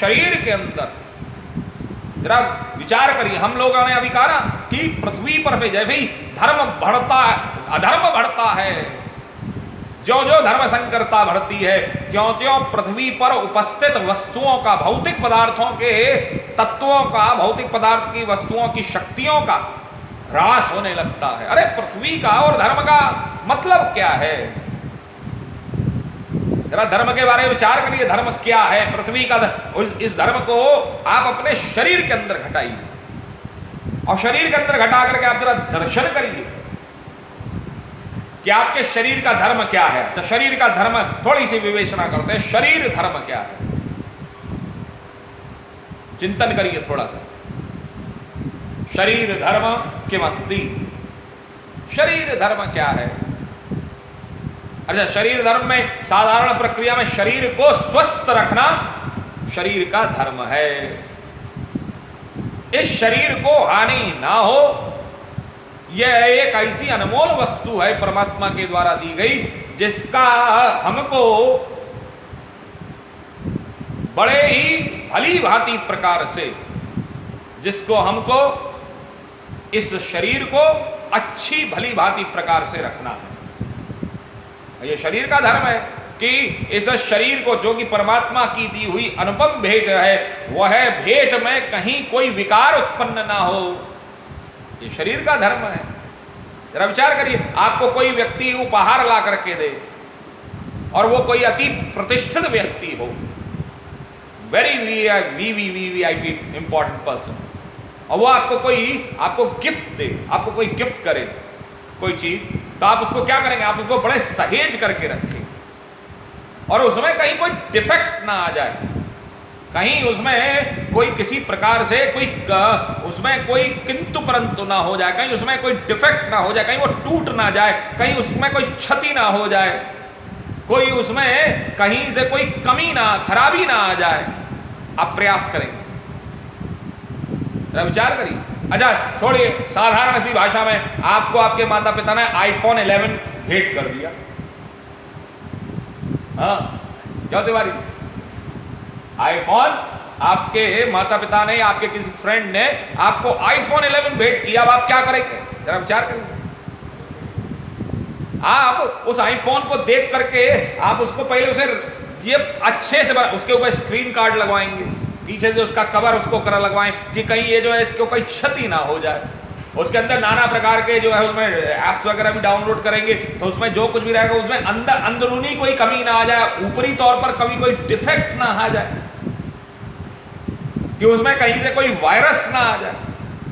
शरीर के अंदर जरा विचार करिए। हम लोगों ने अभी कहा ना कि पृथ्वी पर जैसे ही धर्म बढ़ता है, अधर्म बढ़ता है, जो जो धर्म संकरता बढ़ती है, त्यों त्यों पृथ्वी पर उपस्थित वस्तुओं का, भौतिक पदार्थों के तत्वों का, भौतिक पदार्थ की वस्तुओं की शक्तियों का ह्रास होने लगता है। अरे पृथ्वी का और धर्म का मतलब क्या है? जरा धर्म के बारे में विचार करिए। धर्म क्या है? पृथ्वी का इस धर्म को आप अपने शरीर के अंदर घटाइए, और शरीर के अंदर घटा करके आप जरा दर्शन करिए कि आपके शरीर का धर्म क्या है। तो शरीर का धर्म थोड़ी सी विवेचना करते हैं। शरीर धर्म क्या है, चिंतन करिए थोड़ा सा। शरीर धर्म किमस्ति, शरीर धर्म क्या है? अच्छा, शरीर धर्म में साधारण प्रक्रिया में शरीर को स्वस्थ रखना शरीर का धर्म है। इस शरीर को हानि ना हो, यह एक ऐसी अनमोल वस्तु है परमात्मा के द्वारा दी गई, जिसका हमको बड़े ही भली भांति प्रकार से, जिसको हमको इस शरीर को अच्छी भली भांति प्रकार से रखना है। ये शरीर का धर्म है कि इस शरीर को, जो कि परमात्मा की दी हुई अनुपम भेंट है, वह भेंट में कहीं कोई विकार उत्पन्न ना हो। ये शरीर का धर्म है। जरा विचार करिए, आपको कोई व्यक्ति उपहार ला करके दे, और वो कोई अति प्रतिष्ठित व्यक्ति हो, वेरी वीवीआईपी इंपॉर्टेंट पर्सन, और वो आपको गिफ्ट दे, आपको कोई गिफ्ट करे कोई चीज, तो आप उसको क्या करेंगे? आप उसको बड़े सहेज करके रखें, और उसमें कहीं कोई डिफेक्ट ना आ जाए, कहीं उसमें कोई किसी प्रकार से उसमें कोई किंतु परंतु ना हो जाए, कहीं उसमें कोई डिफेक्ट ना हो जाए, कहीं वो टूट ना जाए, कहीं उसमें कोई क्षति ना हो जाए, कोई उसमें कहीं से कोई कमी ना, खराबी ना आ जाए। आप प्रयास करेंगे, विचार करिए। अच्छा छोड़िए, साधारण सी भाषा में आपको आपके माता पिता ने आईफोन 11 भेंट कर दिया। हाँ क्यों तिवारी? आईफोन आपके माता पिता ने, आपके किसी फ्रेंड ने आपको आईफोन 11 भेंट किया। अब आप क्या करेंगे? जरा विचार करिए। आप उस आईफोन को देख करके आप उसको पहले उसे ये अच्छे से उसके ऊपर स्क्रीन कार्ड लगवाएंगे, पीछे से उसका कवर उसको लगवाएं कि कहीं ये जो है इसको कोई क्षति ना हो जाए। उसके अंदर नाना प्रकार के जो है उसमें ऐप्स वगैरह भी डाउनलोड करेंगे, तो उसमें जो कुछ भी रहेगा उसमें अंदरूनी कोई कमी ना आ जाए, ऊपरी तौर पर कभी कोई डिफेक्ट ना आ जाए, कि उसमें कहीं से कोई वायरस ना आ जाए।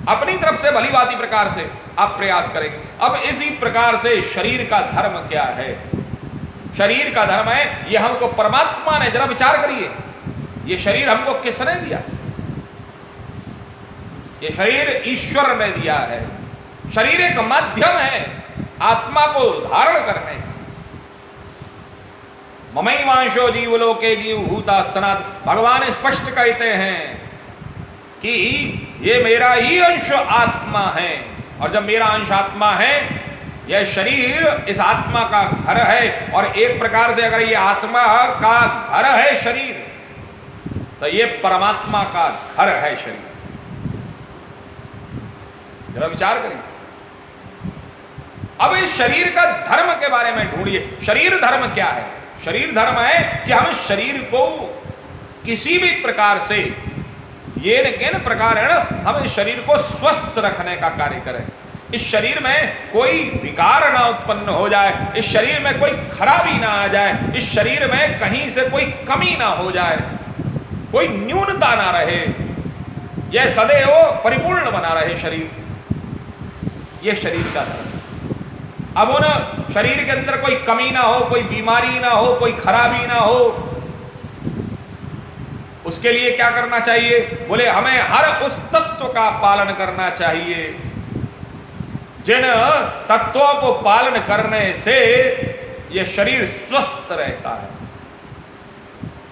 अपनी तरफ से भली भांति प्रकार से आप प्रयास करेंगे। अब इसी प्रकार से शरीर का धर्म क्या है? शरीर का धर्म है, यह हमको परमात्मा ने, जरा विचार करिए, ये शरीर हमको किसने दिया? ये शरीर ईश्वर ने दिया है। शरीर एक माध्यम है आत्मा को धारण करने का। ममैवांशो जीवलोके जीवभूता सनातन, भगवान स्पष्ट कहते हैं कि ये मेरा ही अंश आत्मा है, और जब मेरा अंश आत्मा है, यह शरीर इस आत्मा का घर है, और एक प्रकार से अगर ये आत्मा का घर है शरीर, तो ये परमात्मा का घर है शरीर। जरा विचार करिए। अब इस शरीर का धर्म के बारे में ढूंढिए। शरीर धर्म क्या है? शरीर धर्म है कि हम शरीर को किसी भी प्रकार से, ये न केन प्रकार हम इस शरीर को स्वस्थ रखने का कार्य करें। इस शरीर में कोई विकार ना उत्पन्न हो जाए, इस शरीर में कोई खराबी ना आ जाए, इस शरीर में कहीं से कोई कमी ना हो जाए, कोई न्यूनता ना रहे, यह सदैव परिपूर्ण बना रहे शरीर। यह शरीर का धर्म। अब उन शरीर के अंदर कोई कमी ना हो, कोई बीमारी ना हो, कोई खराबी ना हो, उसके लिए क्या करना चाहिए? बोले हमें हर उस तत्व का पालन करना चाहिए जिन तत्वों को पालन करने से यह शरीर स्वस्थ रहता है।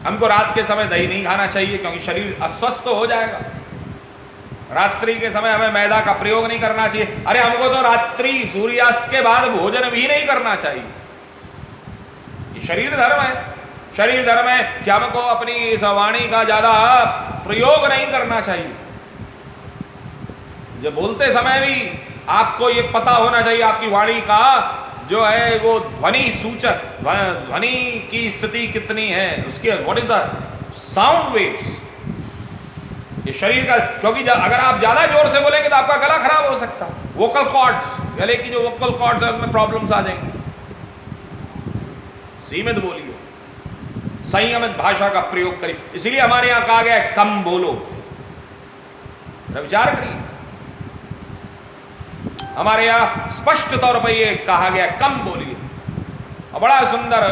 हमको रात के समय दही नहीं खाना चाहिए, क्योंकि शरीर अस्वस्थ हो जाएगा। रात्रि के समय हमें मैदा का प्रयोग नहीं करना चाहिए। अरे हमको तो रात्रि सूर्यास्त के बाद भोजन भी नहीं करना चाहिए। ये शरीर धर्म है। शरीर धर्म है कि हमको अपनी इस वाणी का ज्यादा प्रयोग नहीं करना चाहिए। जब बोलते समय भी आपको ये पता होना चाहिए आपकी वाणी का जो है वो ध्वनि सूचक, ध्वनि की स्थिति कितनी है, उसके what is the sound waves. ये शरीर का, क्योंकि अगर आप ज्यादा जोर से बोलेंगे तो आपका गला खराब हो सकता है। वोकल कॉर्ड्स, गले की जो वोकल कॉर्ड्स है उसमें प्रॉब्लम्स आ जाएंगे। सीमित बोलिए, संयमित भाषा का प्रयोग करिए। इसीलिए हमारे यहां कहा गया है कम बोलो। विचार करिए, हमारे यहां स्पष्ट तौर पर यह कहा गया कम बोलिए। और बड़ा सुंदर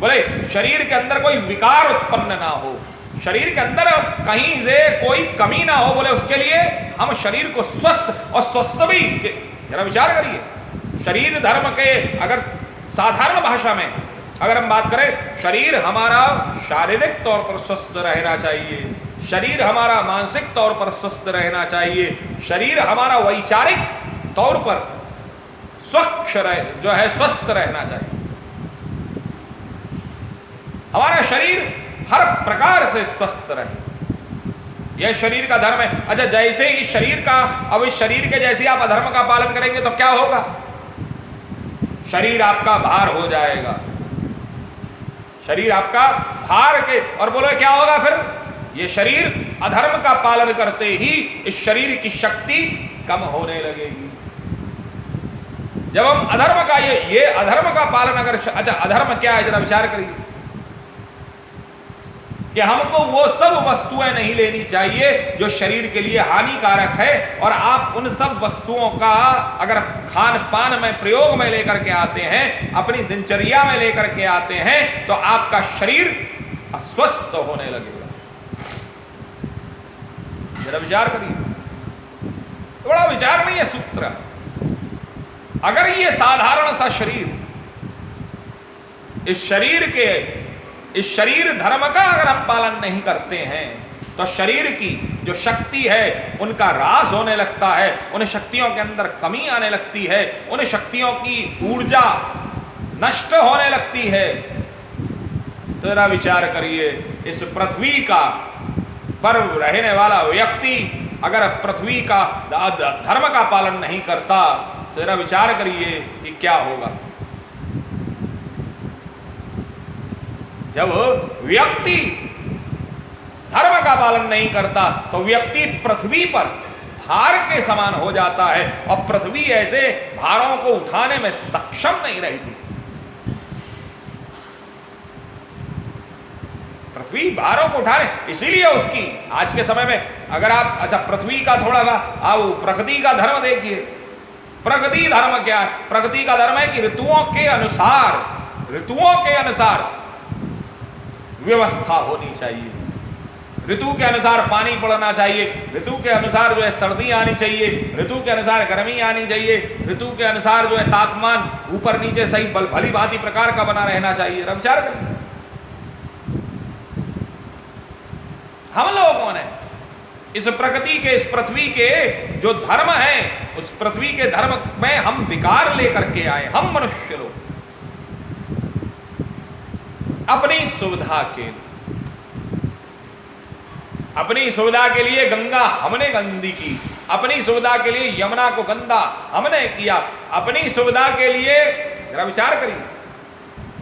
बोले शरीर के अंदर कोई विकार उत्पन्न ना हो, शरीर के अंदर कहीं से कोई कमी ना हो। बोले उसके लिए हम शरीर को स्वस्थ और स्वस्थ भी, जरा विचार करिए, शरीर धर्म के अगर साधारण भाषा में अगर हम बात करें, शरीर हमारा शारीरिक तौर पर स्वस्थ रहना चाहिए, शरीर हमारा मानसिक तौर पर स्वस्थ रहना चाहिए, शरीर हमारा वैचारिक तौर पर स्वच्छ जो है स्वस्थ रहना चाहिए। हमारा शरीर हर प्रकार से स्वस्थ रहे, यह शरीर का धर्म है। अच्छा, जैसे ही शरीर का, अब इस शरीर के जैसे आप अधर्म का पालन करेंगे तो क्या होगा? शरीर आपका भार हो जाएगा, शरीर आपका भार के, और बोलो क्या होगा फिर? ये शरीर अधर्म का पालन करते ही इस शरीर की शक्ति कम होने लगेगी। जब हम अधर्म का ये अधर्म का पालन अगर, अच्छा अधर्म क्या है जरा विचार करिए, कि हमको वो सब वस्तुएं नहीं लेनी चाहिए जो शरीर के लिए हानिकारक है, और आप उन सब वस्तुओं का अगर खान पान में प्रयोग में लेकर के आते हैं, अपनी दिनचर्या में लेकर के आते हैं, तो आपका शरीर अस्वस्थ होने लगेगा। जरा विचार करिए, बड़ा विचार नहीं है सूत्र। अगर ये साधारण सा शरीर, इस शरीर धर्म का अगर हम पालन नहीं करते हैं तो शरीर की जो शक्ति है उनका ह्रास होने लगता है, उन शक्तियों के अंदर कमी आने लगती है, उन शक्तियों की ऊर्जा नष्ट होने लगती है। तो जरा विचार करिए, इस पृथ्वी का पर रहने वाला व्यक्ति अगर पृथ्वी का धर्म का पालन नहीं करता तो जरा विचार करिए कि क्या होगा। जब व्यक्ति धर्म का पालन नहीं करता तो व्यक्ति पृथ्वी पर भार के समान हो जाता है, और पृथ्वी ऐसे भारों को उठाने में सक्षम नहीं रहती। पृथ्वी भारों को उठाने, इसीलिए उसकी आज के समय में अगर आप, अच्छा पृथ्वी का थोड़ा सा आप प्रकृति का धर्म देखिए। प्रकृति धर्म क्या है? प्रकृति का धर्म है कि ऋतुओं के अनुसार व्यवस्था होनी चाहिए, ऋतु के अनुसार पानी पड़ना चाहिए, ऋतु के अनुसार जो है सर्दी आनी चाहिए, ऋतु के अनुसार गर्मी आनी चाहिए, ऋतु के अनुसार जो है तापमान ऊपर नीचे सही भली भांति प्रकार का बना रहना चाहिए। विचार करिए, हम लोगों ने इस प्रकृति के, इस पृथ्वी के जो धर्म है, उस पृथ्वी के धर्म में हम विकार लेकर के आए। हम मनुष्य लोग अपनी सुविधा के लिए गंगा हमने गंदी की, अपनी सुविधा के लिए यमुना को गंदा हमने किया, अपनी सुविधा के लिए जरा विचार करिए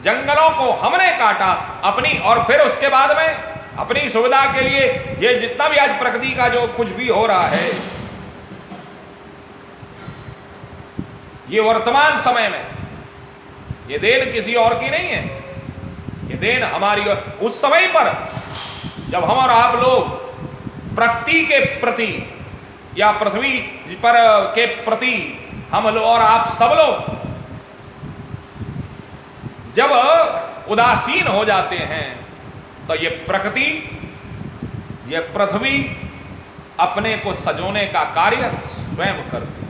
जंगलों को हमने काटा अपनी, और फिर उसके बाद में अपनी सुविधा के लिए ये जितना भी आज प्रकृति का जो कुछ भी हो रहा है, ये वर्तमान समय में ये देन किसी और की नहीं है, ये देन हमारी। उस समय पर जब हम और आप लोग प्रकृति के प्रति या पृथ्वी पर के प्रति हम लोग और आप सब लोग जब उदासीन हो जाते हैं तो ये प्रकृति, ये पृथ्वी अपने को सजोने का कार्य स्वयं करती है।